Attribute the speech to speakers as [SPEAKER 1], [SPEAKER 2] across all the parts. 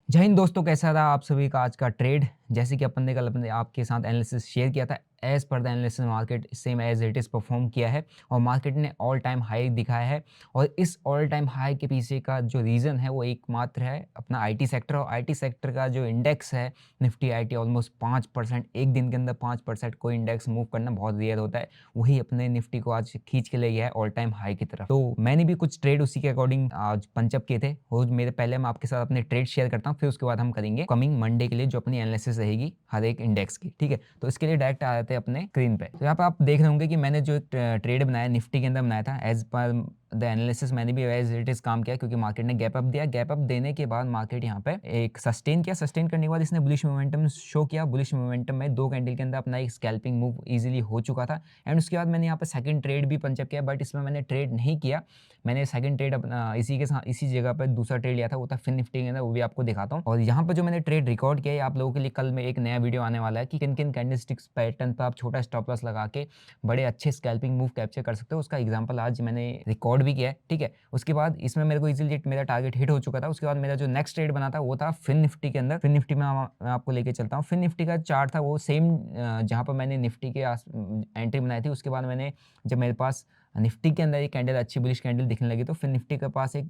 [SPEAKER 1] जय हिंद दोस्तों, कैसा रहा आप सभी का आज का ट्रेड। जैसे कि अपन ने कल अपने आपके साथ एनालिसिस शेयर किया था, एज पर the analysis market same as it is perform किया है और मार्केट ने ऑल टाइम हाई दिखाया है। और इस ऑल टाइम हाई के पीछे का जो रीज़न है वो एकमात्र है अपना आईटी सेक्टर। और आईटी सेक्टर का जो इंडेक्स है निफ्टी आईटी ऑलमोस्ट 5%, एक दिन के अंदर 5% कोई इंडेक्स मूव करना बहुत रेयर होता है। वही अपने निफ्टी को आज खींच के ले गया है ऑल टाइम हाई की तरफ। तो मैंने भी कुछ ट्रेड उसी के अकॉर्डिंग आज पंचअप किए थे। वो मेरे पहले मैं आपके साथ अपने ट्रेड शेयर करता हूँ, फिर उसके बाद हम करेंगे कमिंग मंडे के लिए जो अपनी एनालिसिस रहेगी हर एक इंडेक्स की। ठीक है, तो इसके लिए डायरेक्ट आ जाते हैं अपने स्क्रीन पे। तो यहाँ पे आप देख रहे होंगे कि मैंने जो एक ट्रेड बनाया निफ्टी के अंदर बनाया था एज पर द एनालिसिस। मैंने भी एज इट इज काम किया क्योंकि मार्केट ने गैप अप दिया। गैप अप देने के बाद मार्केट यहाँ पे एक सस्टेन किया। सस्टेन करने के बाद इसने बुलिश मोमेंटम शो किया। बुलिश मोमेंटम में 2 कैंडल के अंदर अपना एक स्कैल्पिंग मूव इजीली हो चुका था। एंड उसके बाद मैंने यहाँ पे सेकंड ट्रेड भी पंचअप किया, बट इसमें मैंने ट्रेड नहीं किया। मैंने सेकंड ट्रेड अपना इसी के साथ इसी जगह पर दूसरा ट्रेड लिया था, वो था फिन निफ्टी के अंदर, वो भी आपको दिखाता हूँ। और यहाँ पर जो मैंने ट्रेड रिकॉर्ड किया है आप लोगों के लिए, कल में एक नया वीडियो आने वाला है कि किन किन कैंडलस्टिक्स पैटर्न पर आप छोटा स्टॉप लॉस लगा के बड़े अच्छे स्कैल्पिंग मूव कैप्चर कर सकते हो। उसका एग्जांपल आज मैंने रिकॉर्ड भी किया है। ठीक है, उसके बाद इसमें मेरे को इजीली मेरा टारगेट हिट हो चुका था। उसके बाद मेरा जो नेक्स्ट ट्रेड बना था वो था फिन निफ्टी के अंदर। फिन निफ्टी में मैं आपको लेके चलता हूँ। फिन निफ्टी का चार्ट था वो सेम जहाँ पर मैंने निफ्टी के एंट्री बनाई थी। उसके बाद मैंने जब मेरे पास निफ्टी के अंदर एक कैंडल अच्छी बुलिश कैंडल दिखने लगी तो फिर निफ्टी के पास एक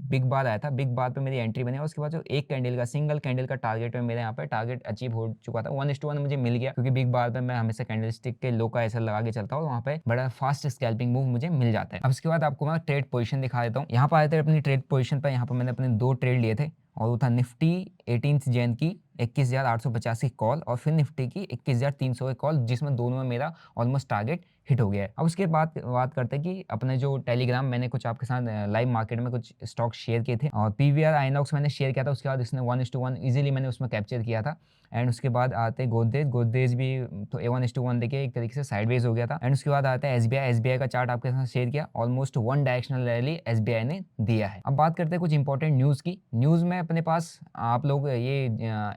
[SPEAKER 1] बिग बार आया था। बिग बार पे मेरी एंट्री बनी और उसके बाद जो एक कैंडल का सिंगल कैंडल का टारगेट में मेरे यहाँ पे टारगेट अचीव हो चुका था। 1:1 मुझे मिल गया क्योंकि बिग बार पे मैं हमेशा कैंडल स्टिक के लो का ऐसा लगा के चलता हूँ, वहाँ पे बड़ा फास्ट स्कैल्पिंग मूव मुझे मिल जाता है। अब इसके बाद आपको मैं ट्रेड पोजिशन दिखा देता हूँ। यहाँ पर आए थे अपनी ट्रेड पोजिशन पर। यहाँ पर मैंने अपने 2 ट्रेड लिए थे और वो था निफ्टी 18 जैन की 21,850 की कॉल और फिर निफ्टी की 21,300 की कॉल, जिसमें दोनों में मेरा ऑलमोस्ट टारगेट हिट हो गया है। अब उसके बाद बात करते हैं कि अपने जो टेलीग्राम मैंने कुछ आपके साथ लाइव मार्केट में कुछ स्टॉक शेयर किए थे और पीवीआर आइनॉक्स मैंने शेयर किया था। उसके बाद इसने 1:1 इजीली मैंने उसमें कैप्चर किया था। एंड उसके बाद आते गोदरेज भी तो 1:1 देखिए एक तरीके से साइडवेज हो गया था। एंड उसके बाद आता है एसबीआई का चार्ट आपके साथ शेयर किया। ऑलमोस्ट 1 डायरेक्शनल रैली एसबीआई ने दिया है। अब बात करते हैं कुछ इंपॉर्टेंट न्यूज़ की। न्यूज़ में अपने पास आप लोग ये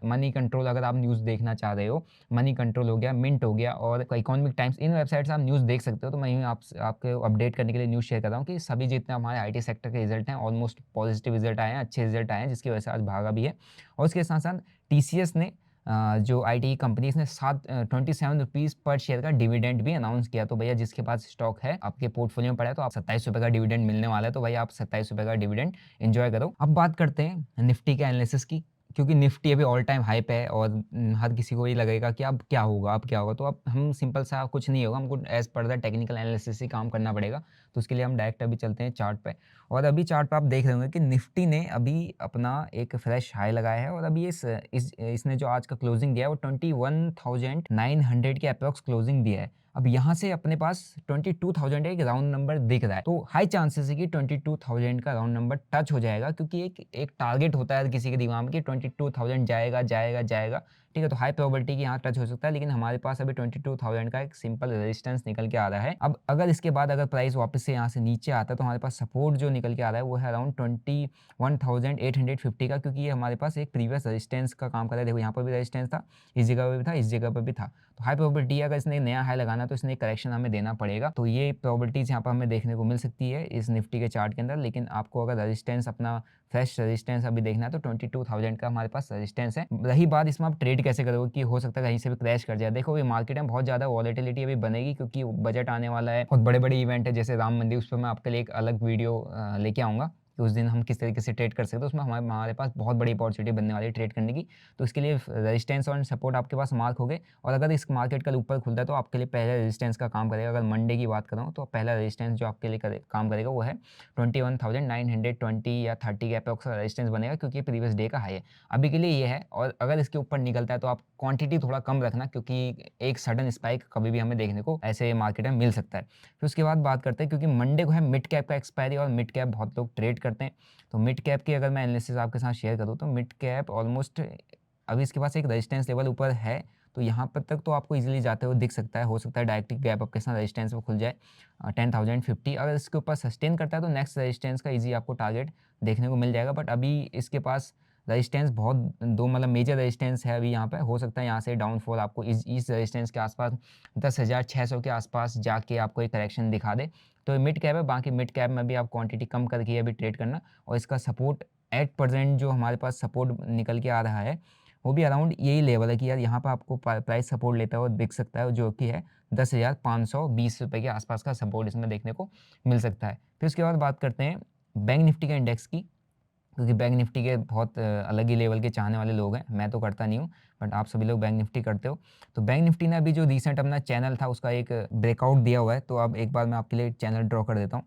[SPEAKER 1] मनी कंट्रोल, अगर आप न्यूज़ देखना चाह रहे हो, मनी कंट्रोल हो गया, मिंट हो गया और इकोनॉमिक टाइम्स, इन वेबसाइट से आप न्यूज़ देख सकते हो। तो मैं आपके अपडेट करने के लिए न्यूज़ शेयर कर रहा हूँ कि सभी जितने हमारे आईटी सेक्टर के रिजल्ट हैं ऑलमोस्ट पॉजिटिव रिजल्ट आए हैं, अच्छे रिजल्ट आए हैं, जिसकी वजह से आज भागा भी है। और उसके साथ साथ टीसीएस ने जो आईटी कंपनी इसने 27 रुपीज़ पर शेयर का डिविडेंड भी अनाउंस किया। तो भैया जिसके पास स्टॉक है आपके पोर्टफोलियो में पड़ा है तो आप 27 रुपये का डिविडेंड मिलने वाला है, तो भाई आप 27 रुपये का डिविडेंड एंजॉय करो। अब बात करते हैं निफ्टी के एनालिसिस की, क्योंकि निफ्टी अभी ऑल टाइम हाई पे है और हर किसी को ये लगेगा कि अब क्या होगा, अब क्या होगा। तो अब हम सिंपल सा कुछ नहीं होगा, हमको एज पर द टेक्निकल एनालिसिस ही काम करना पड़ेगा। तो उसके लिए हम डायरेक्ट अभी चलते हैं चार्ट पे। और अभी चार्ट पे आप देख रहे होंगे कि निफ्टी ने अभी अपना एक फ्रेश हाई लगाया है और अभी इसने जो आज का क्लोजिंग दिया है वो 21,900 के अप्रॉक्स क्लोजिंग दिया है। अब यहाँ से अपने पास 22,000 एक राउंड नंबर दिख रहा है, तो हाई चांसेस है कि 22,000 का राउंड नंबर टच हो जाएगा, क्योंकि एक टारगेट होता है किसी के दिमाग में कि 22,000 जाएगा जाएगा जाएगा। ठीक है, तो हाई प्रोबेबिलिटी कि यहाँ टच हो सकता है, लेकिन हमारे पास अभी 22,000 का एक सिंपल रेजिस्टेंस निकल के आ रहा है। अब अगर इसके बाद अगर प्राइस वापस से यहाँ से नीचे आता है तो हमारे पास सपोर्ट जो निकल के आ रहा है वो है अराउंड 21,850 का, क्योंकि ये हमारे पास एक प्रीवियस रेजिस्टेंस का काम कर रहा है। देखो यहाँ पर भी रेजिस्टेंस था, इस जगह पर भी था, इस जगह पर भी था। तो हाई प्रोबेबिलिटी है अगर इसने नया हाई लगाना तो इसने करेक्शन हमें देना पड़ेगा। तो ये प्रोबेबिलिटीज यहाँ पर हमें देखने को मिल सकती है इस निफ्टी के चार्ट के अंदर। लेकिन आपको अगर रेजिस्टेंस अपना फ्रेश रेजिस्टेंस अभी देखना है तो 22,000 का हमारे पास रेजिस्टेंस है। रही बात इसमें आप ट्रेड कैसे करोगे कि हो सकता है कहीं से भी क्रैश कर जाए। देखो ये मार्केट में बहुत ज़्यादा वॉलेटिलिटी अभी बनेगी, क्योंकि बजट आने वाला है, बहुत बड़े बड़े इवेंट है जैसे राम मंदिर, उस पर मैं आपके लिए एक अलग वीडियो लेके आऊँगा कि उस दिन हम किस तरीके से ट्रेड कर सकते हैं। उसमें हमारे पास बहुत बड़ी अपॉर्चुनिटी बनने वाली है ट्रेड करने की। तो इसके लिए रेजिस्टेंस और सपोर्ट आपके पास मार्क हो गए। और अगर इस मार्केट कल ऊपर खुलता है तो आपके लिए पहला रेजिस्टेंस का काम करेगा। अगर मंडे की बात करूँ तो पहला रेजिस्टेंस जो आपके लिए काम करेगा वो है 21,920 या 30 के अप्रॉक्स रेजिस्टेंस बनेगा, क्योंकि प्रीवियस डे का हाई है। अभी के लिए ये है, और अगर इसके ऊपर निकलता है तो आप क्वांटिटी थोड़ा कम रखना, क्योंकि एक सडन स्पाइक कभी भी हमें देखने को ऐसे मार्केट में मिल सकता है। फिर उसके बाद बात करते हैं, क्योंकि मंडे को है मिड कैप का एक्सपायरी और मिड कैप बहुत लोग ट्रेड करते हैं। तो मिड कैप की अगर मैं एनालिसिस आपके साथ शेयर करूँ तो मिड कैप ऑलमोस्ट अभी इसके पास एक रेजिस्टेंस लेवल ऊपर है, तो यहाँ पर तक तो आपको इजीली जाते हुए दिख सकता है। हो सकता है डायरेक्ट गैप आपके साथ रेजिस्टेंस वो खुल जाए 10,050। अगर इसके ऊपर सस्टेन करता है तो नेक्स्ट रेजिस्टेंस का इजी आपको टारगेट देखने को मिल जाएगा। बट अभी इसके पास रेजिस्टेंस बहुत दो मतलब मेजर रेजिस्टेंस है अभी यहाँ पे। हो सकता है यहाँ से डाउनफॉल आपको इस रेजिस्टेंस के आसपास 10,600 के आसपास जाके आपको एक करेक्शन दिखा दे। तो मिड कैप है, बाकी मिड कैप में भी आप क्वांटिटी कम करके अभी ट्रेड करना, और इसका सपोर्ट एट प्रेजेंट जो हमारे पास सपोर्ट निकल के आ रहा है वो भी अराउंड यही लेवल है कि यार यहाँ पर आपको प्राइस सपोर्ट लेता है और दिख सकता है, जो कि है 10,520 रुपये के आसपास का सपोर्ट इसमें देखने को मिल सकता है। फिर उसके बाद बात करते हैं बैंक निफ्टी के इंडेक्स की, क्योंकि बैंक निफ्टी के बहुत अलग ही लेवल के चाहने वाले लोग हैं। मैं तो करता नहीं हूँ, बट आप सभी लोग बैंक निफ्टी करते हो। तो बैंक निफ्टी ने अभी जो रिसेंट अपना चैनल था उसका एक ब्रेकआउट दिया हुआ है। तो अब एक बार मैं आपके लिए चैनल ड्रॉ कर देता हूँ।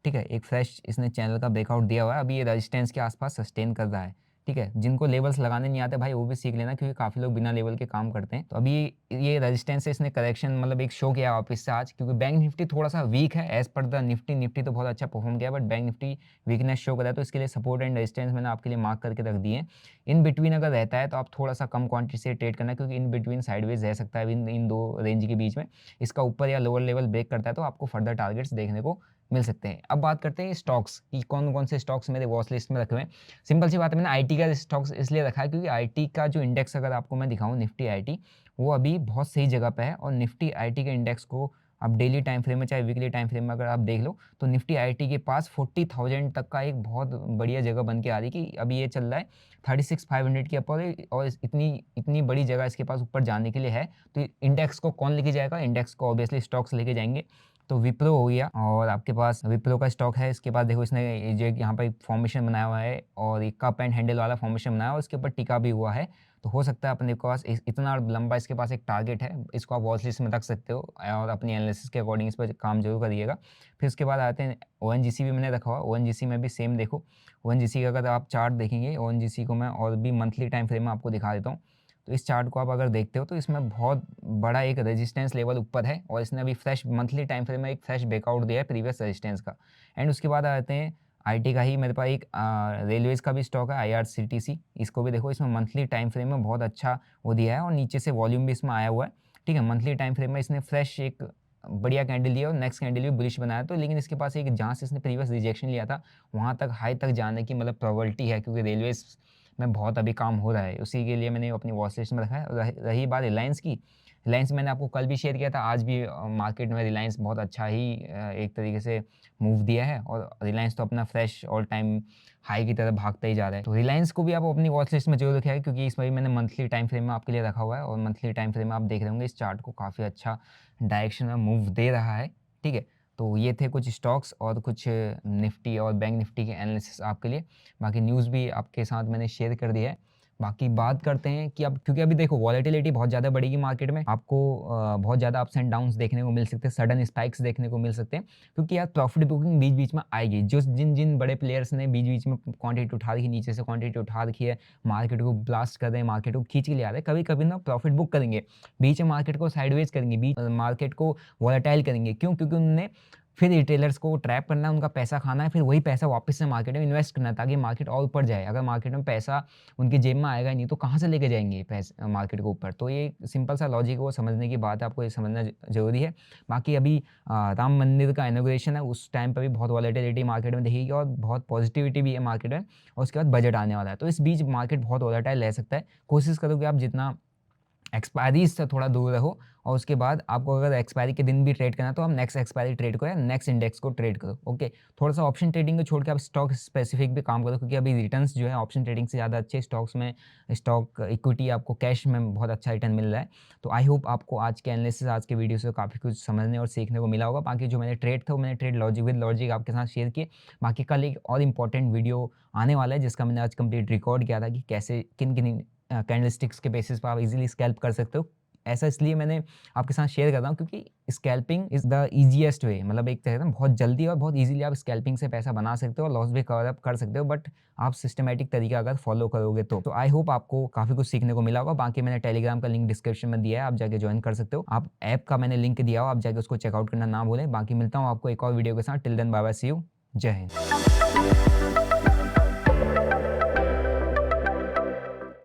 [SPEAKER 1] ठीक है, एक फ्रेश इसने चैनल का ब्रेकआउट दिया हुआ है। अभी ये रेजिस्टेंस के आसपास सस्टेन कर रहा है। ठीक है, जिनको लेवल्स लगाने नहीं आते भाई वो भी सीख लेना, क्योंकि काफ़ी लोग बिना लेवल के काम करते हैं। तो अभी ये रेजिस्टेंस से इसने करेक्शन मतलब एक शो किया वापस से आज, क्योंकि बैंक निफ्टी थोड़ा सा वीक है एज पर द निफ्टी तो बहुत अच्छा परफॉर्म किया, but bank Nifty weakness show कर रहा है। तो इसके लिए सपोर्ट एंड रेजिस्टेंस मैंने आपके लिए मार्क करके रख दिए। इन बिटवीन अगर रहता है तो आप थोड़ा सा कम क्वांटिटी से ट्रेड करना, क्योंकि इन बिटवीन साइडवेज रह सकता है इन दो रेंज के बीच में। इसका ऊपर या लोअर लेवल ब्रेक करता है तो आपको फर्दर टारगेट्स देखने को मिल सकते हैं। अब बात करते हैं स्टॉक्स की, कौन कौन से स्टॉक्स मेरे वॉच लिस्ट में रखे हुए हैं। सिंपल सी बात है, मैंने आईटी का स्टॉक्स इसलिए रखा है क्योंकि आईटी का जो इंडेक्स अगर आपको मैं दिखाऊं निफ्टी आईटी, वो अभी बहुत सही जगह पे है। और निफ्टी आईटी के इंडेक्स को आप डेली टाइम फ्रेम में चाहे वीकली टाइम फ्रेम में अगर आप देख लो तो निफ्टी आईटी के पास 40,000 तक का एक बहुत बढ़िया जगह बन के आ रही है, कि अभी ये चल रहा है 36,500 के ऊपर, और इतनी बड़ी जगह इसके पास ऊपर जाने के लिए है। तो इंडेक्स को कौन लेके जाएगा? इंडेक्स को ऑब्वियसली स्टॉक्स लेके जाएंगे। तो विप्रो हो गया, और आपके पास विप्रो का स्टॉक है। इसके बाद देखो इसने जो यहाँ पर फॉर्मेशन बनाया हुआ है और एक कप एंड हैंडल वाला फॉर्मेशन बनाया हुआ है, उसके ऊपर टिका भी हुआ है। तो हो सकता है अपने पास इतना लंबा इसके पास एक टारगेट है, इसको आप वॉच लिस्ट में रख सकते हो और अपनी एनालिसिस के अकॉर्डिंग इस पर काम जरूर करिएगा। फिर उसके बाद आते हैं ओएनजीसी भी मैंने रखा हुआ। ओएनजीसी में भी सेम देखो, ओएनजीसी का अगर आप चार्ट देखेंगे, ओएनजीसी को मैं और भी मंथली टाइम फ्रेम में आपको दिखा देता हूँ। तो इस चार्ट को आप अगर देखते हो तो इसमें बहुत बड़ा एक रेजिस्टेंस लेवल ऊपर है, और इसने अभी फ्रेश मंथली टाइम फ्रेम में एक फ्रेश ब्रेकआउट दिया है प्रीवियस रेजिस्टेंस का। एंड उसके बाद आते हैं आईटी का ही मेरे पास एक रेलवेज का भी स्टॉक है आईआरसीटीसी। इसको भी देखो, इसमें मंथली टाइम फ्रेम में बहुत अच्छा वो दिया है और नीचे से वॉल्यूम भी इसमें आया हुआ है। ठीक है, मंथली टाइम फ्रेम में इसने फ्रेश एक बढ़िया कैंडल दिया और नेक्स्ट कैंडल भी बुलिश बनाया। तो लेकिन इसके पास एक जहाँ से इसने प्रीवियस रिजेक्शन लिया था वहाँ तक हाई तक जाने की मतलब प्रोबेबिलिटी है, क्योंकि रेलवेज में बहुत अभी काम हो रहा है, उसी के लिए मैंने अपनी वॉच लिस्ट में रखा है। रही बात रिलायंस की, रिलायंस मैंने आपको कल भी शेयर किया था, आज भी मार्केट में रिलायंस बहुत अच्छा ही एक तरीके से मूव दिया है, और रिलायंस तो अपना फ्रेश ऑल टाइम हाई की तरफ भागता ही जा रहा है। तो रिलायंस को भी आप अपनी वॉच लिस्ट में जरूर रखा है, क्योंकि इसमें भी मैंने मंथली टाइम फ्रेम में आपके लिए रखा हुआ है, और मंथली टाइम फ्रेम में आप देख रहे होंगे इस चार्ट को काफ़ी अच्छा डायरेक्शन में मूव दे रहा है। ठीक है, तो ये थे कुछ स्टॉक्स और कुछ निफ्टी और बैंक निफ्टी के एनालिसिस आपके लिए। बाकी न्यूज़ भी आपके साथ मैंने शेयर कर दिया है। बाकी बात करते हैं कि अब क्योंकि अभी देखो वॉलेटिलिटी बहुत ज़्यादा बढ़ेगी मार्केट में, आपको बहुत ज़्यादा अप्स एंड डाउन्स देखने को मिल सकते हैं, सडन स्पाइक्स देखने को मिल सकते हैं, क्योंकि यार प्रॉफिट बुकिंग बीच बीच में आएगी। जो जिन बड़े प्लेयर्स ने बीच बीच में क्वांटिटी उठा रखी, नीचे से क्वांटिटी उठा रखी है, मार्केट को ब्लास्ट कर रहे हैं, मार्केट को खींच के ले आ रहे हैं, कभी कभी ना प्रॉफिट बुक करेंगे, बीच में मार्केट को साइडवेज करेंगे, बीच मार्केट को वॉलेटाइल करेंगे। क्यों? क्योंकि उन्होंने फिर रिटेलर्स को ट्रैप करना है, उनका पैसा खाना है, फिर वही पैसा वापस से मार्केट में इन्वेस्ट करना है ताकि मार्केट और ऊपर जाए। अगर मार्केट में पैसा उनकी जेब में आएगा ही नहीं तो कहाँ से लेके जाएंगे पैसे मार्केट को ऊपर? तो ये सिंपल सा लॉजिक वो समझने की बात है, आपको ये समझना जरूरी है। बाकी अभी राम मंदिर का इनॉग्रेशन है, उस टाइम पर भी बहुत वॉलेटिलिटी मार्केट में दिखेगी और बहुत पॉजिटिविटी भी है मार्केट में, और उसके बाद बजट आने वाला है। तो इस बीच मार्केट बहुत वॉलेटाइल रह सकता है। कोशिश करो कि आप जितना एक्सपायरी से थोड़ा दूर रहो, और उसके बाद आपको अगर एक्सपायरी के दिन भी ट्रेड करना है तो आप नेक्स्ट एक्सपायरी ट्रेड करो या नेक्स्ट इंडेक्स को ट्रेड करो। ओके, थोड़ा सा ऑप्शन ट्रेडिंग को छोड़ के आप स्टॉक स्पेसिफिक भी काम करो, क्योंकि अभी रिटर्न्स जो है ऑप्शन ट्रेडिंग से ज़्यादा अच्छे स्टॉक्स में, स्टॉक इक्विटी आपको कैश में बहुत अच्छा रिटर्न मिल रहा है। तो आई होप आपको आज के एनालिसिस, आज के वीडियो से काफ़ी कुछ समझने और सीखने को मिला होगा। बाकी जो मैंने ट्रेड था वो मैंने ट्रेड लॉजिक विद लॉजिक आपके साथ शेयर किए। बाकी कल एक और इंपॉर्टेंट वीडियो आने वाला है जिसका मैंने आज कंप्लीट रिकॉर्ड किया था कि कैसे किन किन कैंडलस्टिक्स के बेसिस पर आप इजीली स्कैल्प कर सकते हो। ऐसा इसलिए मैंने आपके साथ शेयर कर रहा हूँ क्योंकि scalping is the easiest way, मतलब एक तरह से बहुत जल्दी और बहुत इजीली आप स्कैल्पिंग से पैसा बना सकते हो और लॉस भी कवर अप कर सकते हो, बट आप सिस्टमेटिक तरीका अगर फॉलो करोगे तो आई होप आपको काफ़ी कुछ सीखने को मिला होगा। बाकी मैंने टेलीग्राम का लिंक डिस्क्रिप्शन में दिया है, आप जाके ज्वाइन कर सकते हो। आप ऐप का मैंने लिंक दिया हो, आप जाके उसको चेकआउट करना ना भूलें। बाकी मिलता हूँ आपको एक और वीडियो के साथ। Till then bye bye, see you, जय हिंद।